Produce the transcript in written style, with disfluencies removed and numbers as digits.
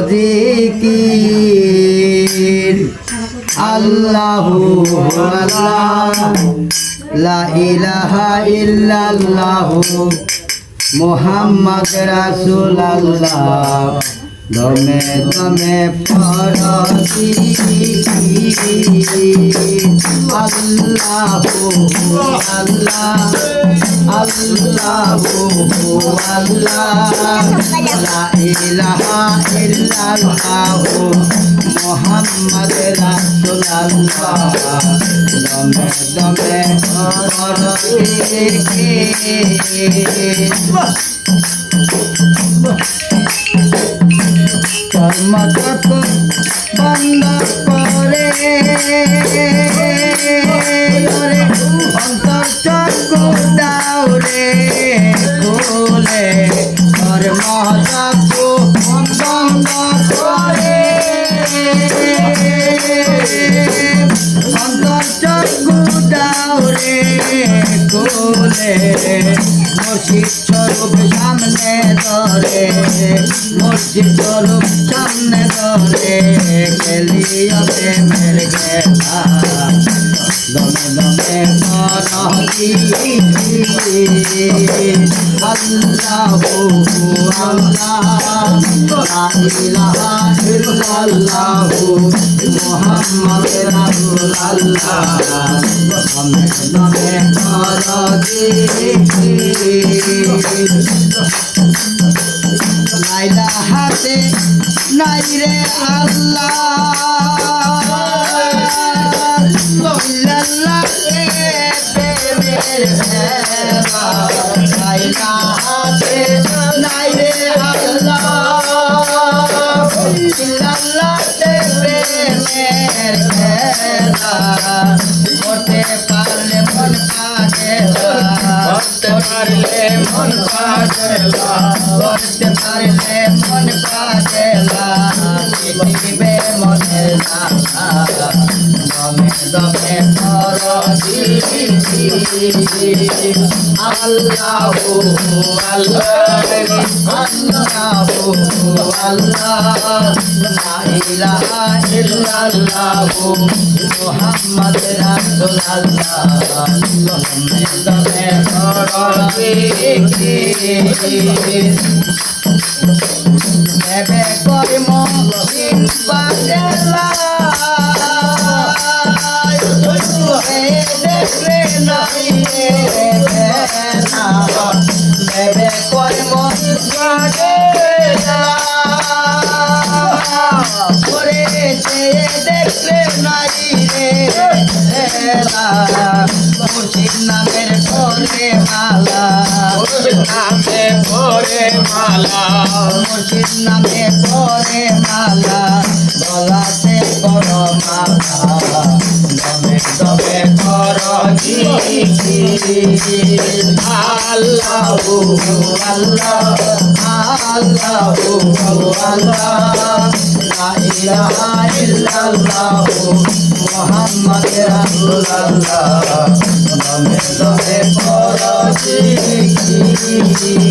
জিকির আল্লাহু আল্লাহ লা ইলাহা ইল্লাল্লাহু মুহাম্মদ রাসূলুল্লাহ দমে দমে পড় জিকির আল্লাহু আল্লাহ আল্লাহু আল্লাহ লা ইলাহা ইল্লাল্লাহু মুহাম্মদ রাসূলুল্লাহ দমে দমে পড় জিকির কর্মতক বন্ধ করে অন্তর চক্ষু দাউরে খুলে কর্মতক বন্ধ করে অন্তর চক্ষু দাউরে খুলে মসজিদ স্বরূপ সামনে ধরে মসজিদ স্বরূপ সামনে ধরে খেলিয়া প্রেমের খেলা দমে দমে মরহি আল্লাহু আল্লাহ লা ইলাহা ইল্লাল্লাহু মুহাম্মদ রাসূলুল্লাহ দমে দমে মরহি লাইলা হাতে নাই রে আল্লাহ ইল্লাল্লাহ প্রেমের খেলা লাইলা হাতে নাই রে আল্লাহ ইল্লাল্লাহ প্রেমের খেলা করতে পারলে মন কাজেলা করতে পারলে মন কাজেলা করতে পারলে মন কাজেলা দিবে মনে দমে দমে পড় জিকির আল্লাহু আল্লাহ আল্লাহু আল্লাহ লা ইলাহা ইল্লাল্লাহু মুহাম্মদ রাসূলুল্লাহ দমে দমে পড় জিকির নেবে কর্ম বাজেলা দেখলে নাই নেবে কর্ম বাজেলা করে দেখলে নাই রে মুর্শিদ নামের পরে মালা মুর্শিদ নামে পরে মালা মুর্শিদ নামে পরে মালা গলাতে করো মালা দমে দমে করো জিকির আল্লাহু আল্লাহ আল্লাহু আল্লাহ লা ইলাহা ইল্লাল্লাহু মুহাম্মদ রাসূলুল্লাহ দমে দমে করো জিকির।